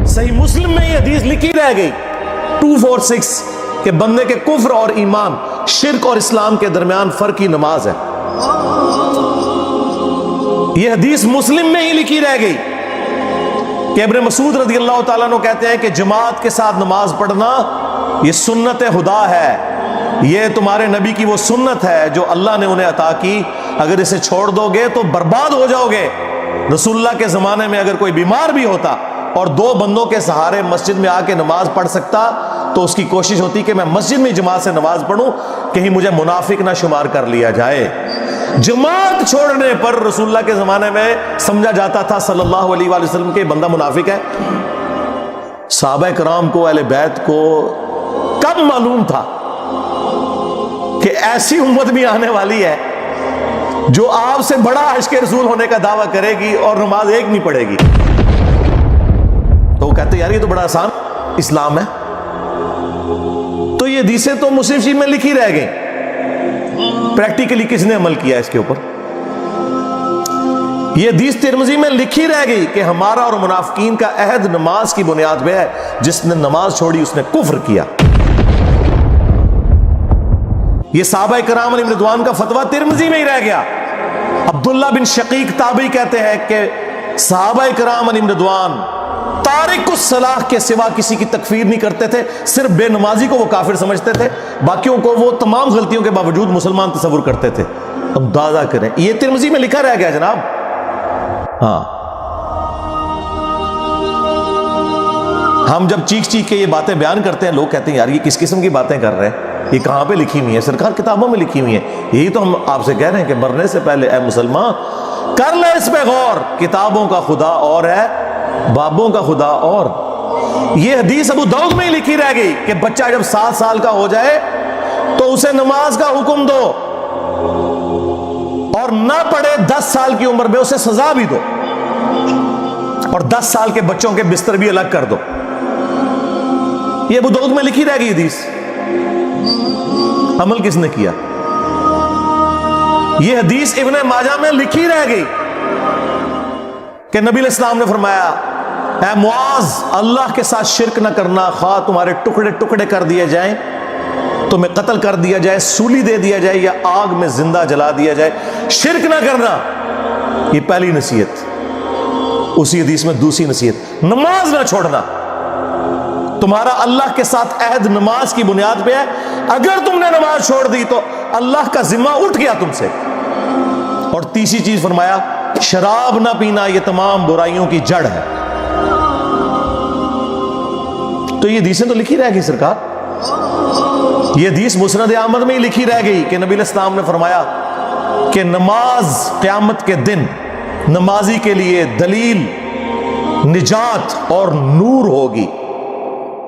صحیح مسلم میں یہ حدیث لکھی رہ گئی 246 کہ بندے کے کفر اور ایمان، شرک اور اسلام کے درمیان فرق ہی نماز ہے. یہ حدیث مسلم میں ہی لکھی رہ گئی کہ ابن مسعود رضی اللہ تعالیٰ عنہ کہتے ہیں کہ جماعت کے ساتھ نماز پڑھنا یہ سنت خدا ہے، یہ تمہارے نبی کی وہ سنت ہے جو اللہ نے انہیں عطا کی، اگر اسے چھوڑ دو گے تو برباد ہو جاؤ گے. رسول اللہ کے زمانے میں اگر کوئی بیمار بھی ہوتا اور 2 بندوں کے سہارے مسجد میں آ کے نماز پڑھ سکتا تو اس کی کوشش ہوتی کہ میں مسجد میں جماعت سے نماز پڑھوں، کہیں مجھے منافق نہ شمار کر لیا جائے. جماعت چھوڑنے پر رسول اللہ کے زمانے میں سمجھا جاتا تھا صلی اللہ علیہ وآلہ وسلم کہ بندہ منافق ہے. صحابہ کرام کو، اہل بیت کو کب معلوم تھا کہ ایسی امت بھی آنے والی ہے جو آپ سے بڑا عشق رسول ہونے کا دعویٰ کرے گی اور نماز ایک نہیں پڑھے گی؟ تو وہ کہتے یار یہ تو بڑا آسان اسلام ہے. تو یہ حدیثیں تو مسلم شریف میں لکھی رہ گئی، پریکٹیکلی کس نے عمل کیا اس کے اوپر؟ یہ حدیث ترمذی میں لکھی رہ گئی کہ ہمارا اور منافقین کا عہد نماز کی بنیاد پہ ہے، جس نے نماز چھوڑی اس نے کفر کیا. یہ صحابہ کرام علیہم رضوان کا فتویٰ ترمذی میں ہی رہ گیا. عبداللہ بن شقیق تابعی کہتے ہیں کہ صحابہ کرام علیہم رضوان تارک الصلاح کے سوا کسی کی تکفیر نہیں کرتے تھے، صرف بے نمازی کو وہ کافر سمجھتے تھے، باقیوں کو وہ تمام غلطیوں کے باوجود مسلمان تصور کرتے تھے. اندازہ کریں، یہ ترمذی میں لکھا رہ گیا جناب. ہاں، ہم جب چیخ کے یہ باتیں بیان کرتے ہیں لوگ کہتے ہیں یار یہ کس قسم کی باتیں کر رہے ہیں، یہ کہاں پہ لکھی ہوئی ہیں؟ سرکار کتابوں میں لکھی ہوئی ہیں. یہی تو ہم آپ سے کہہ رہے ہیں کہ مرنے سے پہلے اے مسلمان کر لے اس پہ غور، کتابوں کا خدا اور ہے، بابوں کا خدا اور. یہ حدیث ابو داؤد میں ہی لکھی رہ گئی کہ بچہ جب 7 سال کا ہو جائے تو اسے نماز کا حکم دو، اور نہ پڑھے 10 سال کی عمر میں اسے سزا بھی دو، اور 10 سال کے بچوں کے بستر بھی الگ کر دو. یہ ابو داؤد میں لکھی رہ گئی حدیث. عمل کس نے کیا؟ یہ حدیث ابن ماجہ میں لکھی رہ گئی کہ نبی علیہ السلام نے فرمایا اے معاذ اللہ کے ساتھ شرک نہ کرنا، خواہ تمہارے ٹکڑے ٹکڑے کر دیے جائیں، تمہیں قتل کر دیا جائے، سولی دے دیا جائے، یا آگ میں زندہ جلا دیا جائے، شرک نہ کرنا. یہ پہلی نصیحت. اسی حدیث میں دوسری نصیحت، نماز نہ چھوڑنا. تمہارا اللہ کے ساتھ عہد نماز کی بنیاد پہ ہے، اگر تم نے نماز چھوڑ دی تو اللہ کا ذمہ اٹھ گیا تم سے. اور تیسری چیز فرمایا شراب نہ پینا، یہ تمام برائیوں کی جڑ ہے. تو یہ حدیثیں تو لکھی رہ گئی سرکار. یہ حدیث مسند احمد میں ہی لکھی رہ گئی کہ نبی علیہ السلام نے فرمایا کہ نماز قیامت کے دن نمازی کے لیے دلیل، نجات اور نور ہوگی،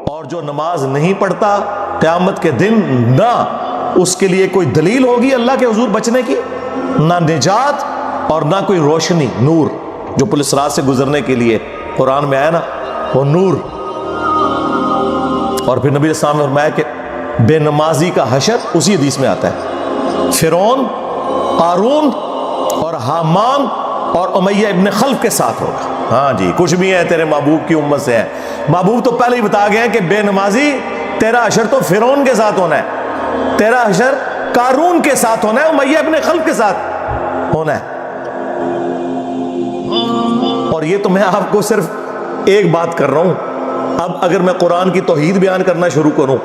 اور جو نماز نہیں پڑھتا قیامت کے دن نہ اس کے لیے کوئی دلیل ہوگی اللہ کے حضور بچنے کی، نہ نجات اور نہ کوئی روشنی، نور جو پولیس رات سے گزرنے کے لیے قرآن میں آیا نا وہ نور. اور پھر نبی علیہ السلام نے فرمایا کہ بے نمازی کا حشر اسی حدیث میں آتا ہے، فرعون، قارون اور حامان اور امیہ ابن خلف کے ساتھ ہوگا. ہاں جی، کچھ بھی ہے تیرے محبوب کی امت سے ہے. محبوب تو پہلے ہی بتا گئے ہیں کہ بے نمازی تیرا حشر تو فرعون کے ساتھ ہونا ہے، تیرا حشر قارون کے ساتھ ہونا ہے، امیہ ابن خلف کے ساتھ ہونا ہے. اور یہ تو میں آپ کو صرف ایک بات کر رہا ہوں. اب اگر میں قرآن کی توحید بیان کرنا شروع کروں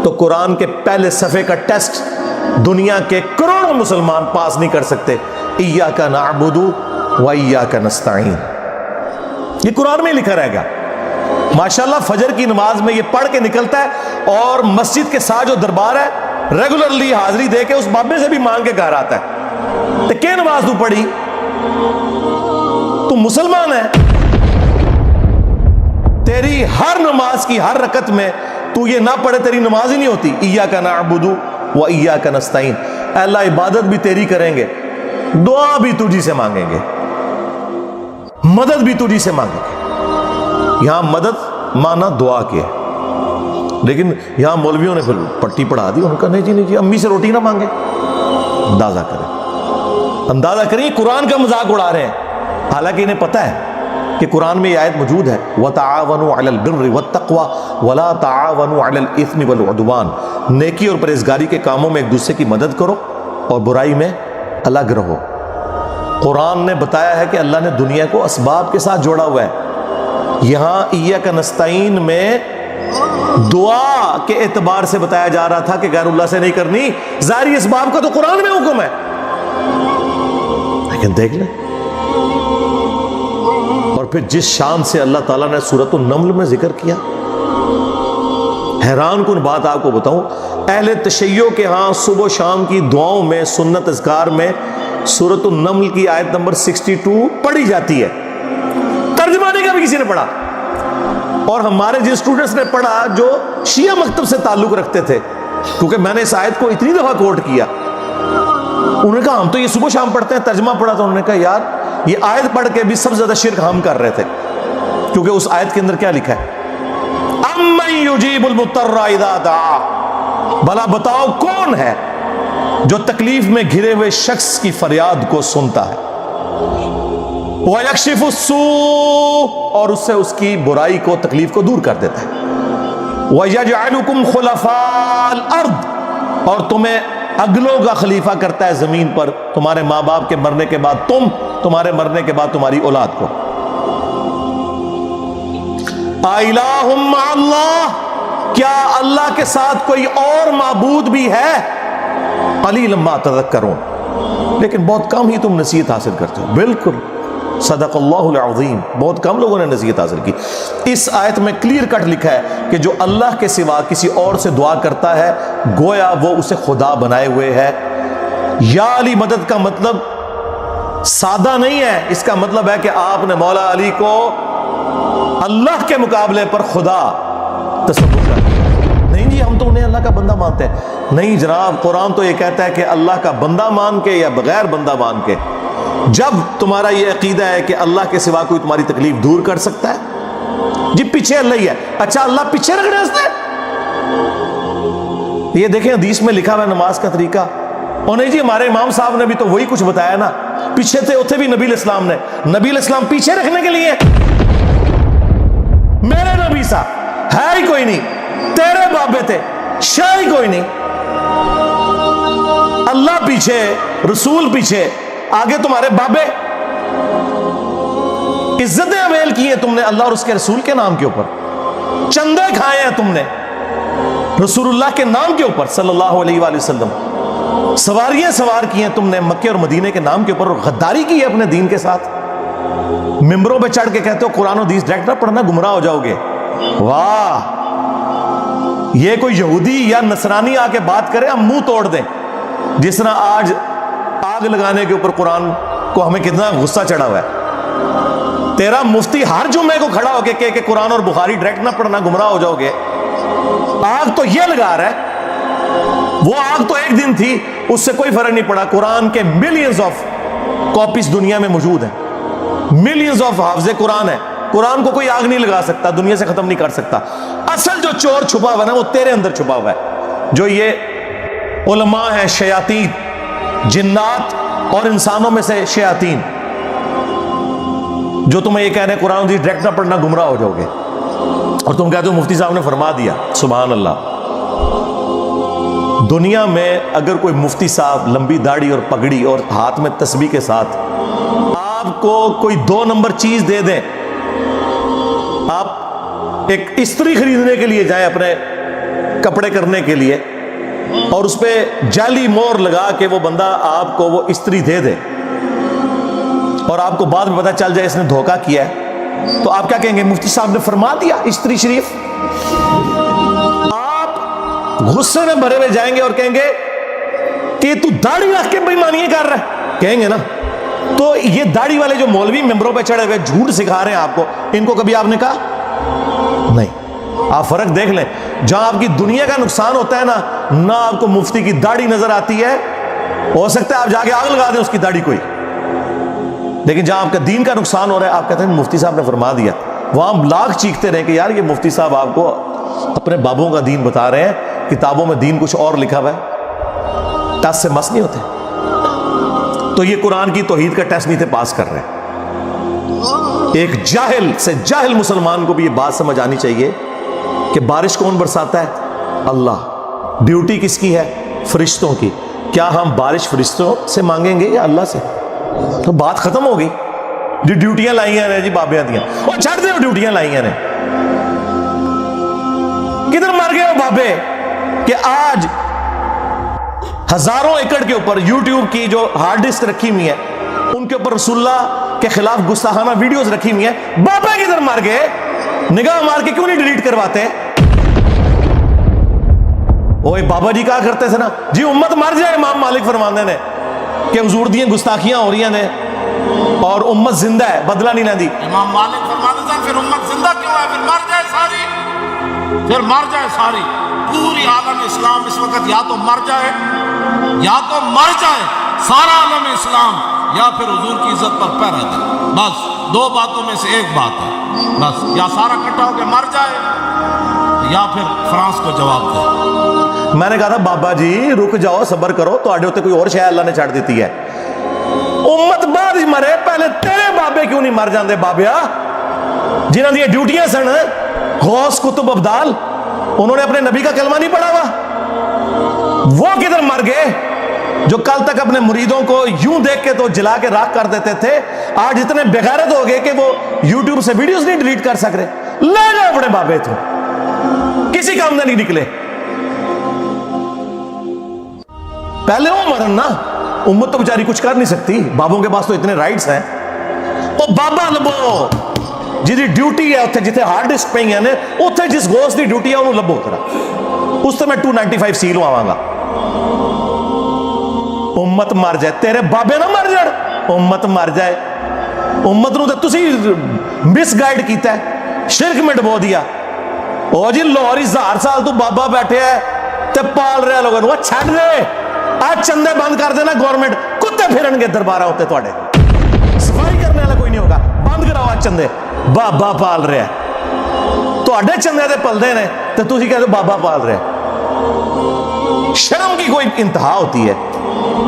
تو قرآن کے پہلے صفحے کا ٹیسٹ دنیا کے کروڑوں مسلمان پاس نہیں کر سکتے. ایاک نعبد و ایاک نستعین، یہ قرآن میں لکھا رہے گا. ماشاءاللہ فجر کی نماز میں یہ پڑھ کے نکلتا ہے، اور مسجد کے ساتھ جو دربار ہے ریگولرلی حاضری دے کے اس بابے سے بھی مانگ کے گھر آتا ہے. تو کیا نماز تو پڑھی؟ تو مسلمان ہے، تیری ہر نماز کی ہر رکعت میں تو یہ نہ پڑھے تیری نماز ہی نہیں ہوتی. ایاک نعبد و ایاک نستعین، اے اللہ عبادت بھی تیری کریں گے، دعا بھی تجھی سے مانگیں گے، مدد بھی تجھی سے مانگیں گے. یہاں مدد مانا دعا کے، لیکن یہاں مولویوں نے پھر پٹی پڑھا دی، ان کا نہیں جی امی سے روٹی نہ مانگے. اندازہ کریں قرآن کا مذاق اڑا رہے ہیں، حالانکہ انہیں پتہ ہے کہ قرآن میں یہ آیت موجود ہے وَتَعَاوَنُوا عَلَى الْبِرِّ وَالتَّقْوَى وَلَا تَعَاوَنُوا عَلَى الْإِثْمِ وَالْعُدْوَانِ، نیکی اور پرہیزگاری کے کاموں میں ایک دوسرے کی مدد کرو اور برائی میں الگ رہو۔ قرآن نے بتایا ہے کہ اللہ نے دنیا کو اسباب کے ساتھ جوڑا ہوا ہے۔ یہاں ایاک نستعین میں دعا کے اعتبار سے بتایا جا رہا تھا کہ غیر اللہ سے نہیں کرنی، ظاہری اسباب کا تو قرآن میں حکم ہے، لیکن دیکھ لیں۔ اور پھر جس شان سے اللہ تعالیٰ نے سورۃ النمل میں ذکر کیا، حیران کن بات آپ کو بتاؤں، اہل تشیع کے ہاں صبح و شام کی دعاؤں میں، سنت اذکار میں سورۃ النمل کی آیت نمبر 62 پڑھی جاتی ہے، ترجمہ نہیں کا بھی کسی نے پڑھا۔ اور ہمارے جن اسٹوڈنٹس نے پڑھا جو شیعہ مکتب سے تعلق رکھتے تھے، کیونکہ میں نے اس آیت کو اتنی دفعہ کوٹ کیا، انہوں نے کہا ہم تو یہ صبح شام پڑھتے ہیں، ترجمہ پڑھا تو انہوں نے کہا یار یہ آیت پڑھ کے بھی سب سے زیادہ شرک ہم کر رہے تھے، کیونکہ اس آیت کے اندر کیا لکھا ہے؟ اَمَّن يُجِيبُ الْمُضْطَرَّ إِذَا دَعَاهُ، بھلا بتاؤ کون ہے جو تکلیف میں گھرے ہوئے شخص کی فریاد کو سنتا ہے، وَيَكْشِفُ السُّوءَ، اور اس سے اس کی برائی کو، تکلیف کو دور کر دیتا ہے، وَيَجْعَلُكُمْ خُلَفَاءَ الْأَرْضِ، اور تمہیں اگلوں کا خلیفہ کرتا ہے زمین پر، تمہارے ماں باپ کے مرنے کے بعد تم، تمہارے مرنے کے بعد تمہاری اولاد کو۔ اَإِلَٰهٌ مَّعَ اللَّهِ، کیا اللہ کے ساتھ کوئی اور معبود بھی ہے؟ قَلِيلًا مَّا تَذَكَّرُونَ، لیکن بہت کم ہی تم نصیحت حاصل کرتے ہو۔ بالکل صدق اللہ العظیم، بہت کم لوگوں نے نصیحت حاصل کی۔ اس آیت میں کلیئر کٹ لکھا ہے کہ جو اللہ کے سوا کسی اور سے دعا کرتا ہے گویا وہ اسے خدا بنائے ہوئے ہے۔ یا علی مدد کا مطلب سادہ نہیں ہے، اس کا مطلب ہے کہ آپ نے مولا علی کو اللہ کے مقابلے پر خدا تصور کر دیا۔ نہیں جی ہم تو انہیں اللہ کا بندہ مانتے ہیں، نہیں جناب، قرآن تو یہ کہتا ہے کہ اللہ کا بندہ مان کے یا بغیر بندہ مان کے، جب تمہارا یہ عقیدہ ہے کہ اللہ کے سوا کوئی تمہاری تکلیف دور کر سکتا ہے، جی پیچھے اللہ ہی ہے، اچھا اللہ پیچھے رکھنے ہنستے ہیں؟ یہ دیکھیں حدیث میں لکھا ہوا ہے نماز کا طریقہ، اور نہیں جی ہمارے امام صاحب نے بھی تو وہی کچھ بتایا نا، پیچھے تھے اتنے بھی نبی علیہ السلام نے، نبی علیہ السلام پیچھے رکھنے کے لیے، میرے نبی صاحب ہے ہی کوئی نہیں، تیرے بابے تھے شاہ ہی کوئی نہیں، اللہ پیچھے، رسول پیچھے، آگے تمہارے بابے۔ عزتیں اویل کی ہیں تم نے اللہ اور اس کے رسول کے نام کے اوپر، چندے کھائے ہیں تم نے رسول اللہ کے نام کے اوپر صلی اللہ علیہ وآلہ وسلم، سواریاں سوار کی ہیں تم نے مکے اور مدینے کے نام کے اوپر، اور غداری کی ہے اپنے دین کے ساتھ، ممبروں پہ چڑھ کے کہتے ہو قرآن و حدیث ڈائریکٹ نہ پڑھنا گمراہ ہو جاؤ گے۔ واہ، یہ کوئی یہودی یا نصرانی آ کے بات کرے ہم منہ توڑ دیں، جس طرح آج آگ لگانے کے اوپر قرآن کو ہمیں کتنا غصہ چڑھا ہوا ہے۔ تیرا مفتی ہر جمعے کو کھڑا ہو کے کہ قرآن اور بخاری ڈائریکٹ نہ پڑھنا گمراہ ہو جاؤ گے، آگ تو یہ لگا رہا ہے، وہ آگ تو ایک دن تھی، اس سے کوئی فرق نہیں پڑا۔ قرآن کے ملینز آف کاپیز دنیا میں موجود ہیں، ملینز آف حافظ قرآن ہے، قرآن کو کوئی آگ نہیں لگا سکتا، دنیا سے ختم نہیں کر سکتا۔ اصل جو چور چھپا ہوا ہے نا وہ تیرے اندر چھپا ہوا ہے، جو یہ علماء ہیں، شیاطین، جنات اور انسانوں میں سے شیاطین، جو تمہیں یہ کہہ رہے ہیں قرآن حدیث ڈائریکٹ نہ پڑھنا گمراہ ہو جاؤ گے، اور تم کہتے ہو مفتی صاحب نے فرما دیا۔ سبحان اللہ، دنیا میں اگر کوئی مفتی صاحب لمبی داڑھی اور پگڑی اور ہاتھ میں تسبیح کے ساتھ آپ کو کوئی 2 نمبر چیز دے دیں، آپ ایک استری خریدنے کے لیے جائیں اپنے کپڑے کرنے کے لیے، اور اس پہ جعلی مور لگا کے وہ بندہ آپ کو وہ استری دے دے، اور آپ کو بعد میں پتہ چل جائے اس نے دھوکہ کیا ہے، تو آپ کیا کہیں گے؟ مفتی صاحب نے فرما دیا استری شریف۔ آپ غصے میں بھرے ہوئے جائیں گے اور کہیں گے کہ تو داڑھی رکھ کے بےایمانیاں کر رہا ہے، کہیں گے نا۔ تو یہ داڑھی والے جو مولوی ممبروں پہ چڑھے ہوئے جھوٹ سکھا رہے ہیں آپ کو، ان کو کبھی آپ نے کہا؟ نہیں۔ آپ فرق دیکھ لیں، جہاں آپ کی دنیا کا نقصان ہوتا ہے نہ آپ کو مفتی کی داڑھی نظر آتی ہے، ہو سکتا ہے آپ جا کے آگ لگا دیں اس کی داڑھی کوئی، لیکن جہاں آپ کا دین کا نقصان ہو رہا ہے آپ کہتے ہیں مفتی صاحب نے فرما دیا، وہاں لاکھ چیختے رہے کہ یار یہ مفتی صاحب آپ کو اپنے بابوں کا دین بتا رہے ہیں، کتابوں میں دین کچھ اور لکھا ہوا ہے، ٹس سے مس نہیں ہوتے۔ تو یہ قرآن کی توحید کا ٹیسٹ نہیں تھے پاس کر رہے۔ ایک جاہل سے جاہل مسلمان کو بھی یہ بات سمجھ آنی چاہیے کہ بارش کون برساتا ہے؟ اللہ۔ ڈیوٹی کس کی ہے؟ فرشتوں کی۔ کیا ہم بارش فرشتوں سے مانگیں گے یا اللہ سے؟ تو بات ختم ہو گئی۔ جو ڈیوٹیاں لائی ہیں جی بابیاں دیاں، وہ چھڑ دیں، ڈیوٹیاں لائی ہیں۔ کدھر مر گئے وہ بابے کہ آج ہزاروں ایکڑ کے اوپر یوٹیوب کی جو ہارڈ ڈسک رکھی ہوئی ہے ان کے اوپر رسول اللہ کے خلاف گستاخانہ ویڈیوز رکھی ہوئی ہیں، بابا کدھر مر گئے؟ نگاہ مار کے کیوں نہیں ڈیلیٹ کرواتے؟ اوے بابا جی کہا کرتے تھے نا جی امت مر جائے، امام مالک فرماندے نے کہ حضور دیاں گستاخیاں ہو رہی ہیں اور امت زندہ ہے، بدلہ نہیں لیندی۔ امام مالک فرماتے تھے پھر امت زندہ کیوں ہے؟ پھر مر جائے ساری، پھر مر جائے ساری۔ پوری عالم اسلام اس وقت یا تو مر جائے، یا تو مر جائے سارا عالم اسلام، یا پھر حضور کی عزت پر پہ رہ جائے۔ بس دو باتوں میں سے ایک بات ہے، بس یا سارا اکٹھا ہو کے مر جائے یا پھر فرانس کو جواب دے۔ میں نے کہا تھا بابا جی رک جاؤ، صبر کرو، تو آڈے ہوتے کوئی اور شاید اللہ نے چھاڑ دیتی ہے۔ امت بعد ہی مرے، پہلے تیرے بابے کیوں نہیں مر جاندے بابیا؟ جنہاں دی ڈیوٹیاں سن، غوث کتب ابدال، انہوں نے اپنے نبی کا کلمہ نہیں پڑھا ہوا؟ وہ کدھر مر گئے جو کل تک اپنے مریدوں کو یوں دیکھ کے تو جلا کے راکھ کر دیتے تھے، آج اتنے بغیرت ہو گئے کہ وہ یوٹیوب سے ویڈیوز نہیں ڈیلیٹ کر سک رہے؟ لے جاؤ اپنے بابے تو، کسی کام میں نہیں نکلے۔ پہلے وہ مرن نا، امت تو بیچاری کچھ کر نہیں سکتی، بابوں کے پاس تو اتنے رائٹس ہیں۔ وہ بابا لبو جی ڈیوٹی ہے اتنے جتنے ہارڈ ڈسک پہ ہیں اتنے جس غوث دی ڈیوٹی ہے انہوں لبو اترا، اس سے میں 295 سیل آواں گا۔ امت مر جائے، تیرے بابے نہ مر جائے، امت مر جائے۔ امت نو تے تسی مس گائیڈ کیتا ہے، شرک میں ڈبو دیا۔ او جی لاہور 1000 سال تو بابا بیٹھے ہے تے پال رہے لوگوں نو، چھڑ دے، آج چندے بند کر دینا گورنمنٹ، کتے پھرن گے دربارہ ہوتے تواڈے، صفائی کرنے والا کوئی نہیں ہوگا، بند کراؤ آج چندے، بابا پال رہے ہیں، تواڈے چندے دے پلدے نے تے تسی کہتے بابا پال رہے ہیں۔ شرم کی کوئی انتہا ہوتی ہے۔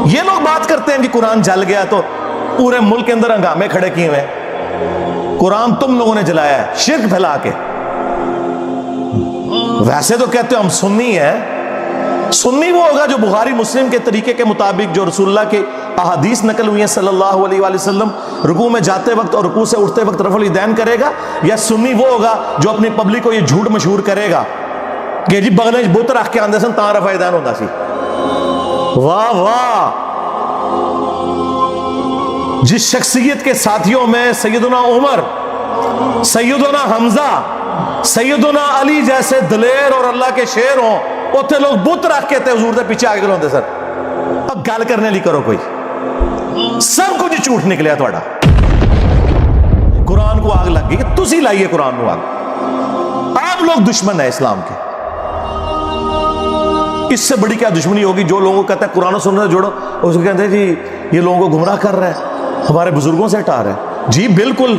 یہ لوگ بات کرتے ہیں کہ قرآن جل گیا تو پورے ملک کے اندر ہنگامے کھڑے کیے ہوئے، قرآن تم لوگوں نے جلایا ہے شرک پھیلا کے۔ ویسے تو کہتے ہو ہم سنی ہیں، سنی وہ ہوگا جو بخاری مسلم کے طریقے کے مطابق جو رسول اللہ کے احادیث نقل ہوئی ہیں صلی اللہ علیہ وآلہ وسلم، رکوع میں جاتے وقت اور رکوع سے اٹھتے وقت رفع الیدین کرے گا، یا سنی وہ ہوگا جو اپنی پبلک کو یہ جھوٹ مشہور کرے گا کہ جی بغلیں بت رکھ کے آندے سن تاں رفع الیدین ہوتا سی۔ واہ واہ، جس شخصیت کے ساتھیوں میں سیدنا عمر، سیدنا حمزہ، سیدنا علی جیسے دلیر اور اللہ کے شیر ہوں، اتنے لوگ بت رکھ کے تے حضور دے پیچھے آگے کھلوندے سر۔ اب گل کرنے لی کرو کوئی، سب کچھ جھوٹ نکلیا تھوڑا۔ قرآن کو آگ لگ گئی کہ تسی لائیے قرآن کو آگ، آپ لوگ دشمن ہیں اسلام کے۔ اس سے بڑی کیا دشمنی ہوگی جو لوگوں کو کہتا ہے قرآن و سنت سے جوڑو، اس کو کہتے ہیں جی یہ لوگوں کو گمراہ کر رہا ہے، ہمارے بزرگوں سے ہٹا رہا ہے۔ جی بالکل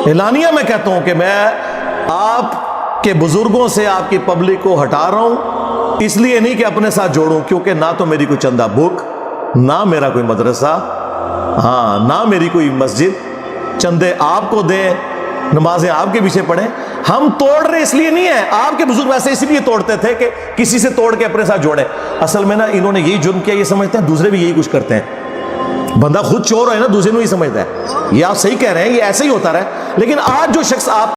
اعلانیہ میں کہتا ہوں کہ میں آپ کے بزرگوں سے آپ کی پبلک کو ہٹا رہا ہوں، اس لیے نہیں کہ اپنے ساتھ جوڑوں، کیونکہ نہ تو میری کوئی چندہ بک، نہ میرا کوئی مدرسہ، ہاں نہ میری کوئی مسجد، چندے آپ کو دیں، نمازیں آپ کے پیچھے پڑھیں۔ ہم توڑ رہے اس لیے نہیں ہے، آپ کے بزرگ ویسے اس لیے توڑتے تھے کہ کسی سے توڑ کے اپنے ساتھ جوڑیں۔ اصل میں نا انہوں نے یہی جرم کیا، یہ سمجھتے ہیں دوسرے بھی یہی کچھ کرتے ہیں۔ بندہ خود چور ہے نا، دوسرے کو ہی سمجھتا ہے۔ یہ آپ صحیح کہہ رہے ہیں، یہ ایسے ہی ہوتا رہا ہے، لیکن آج جو شخص آپ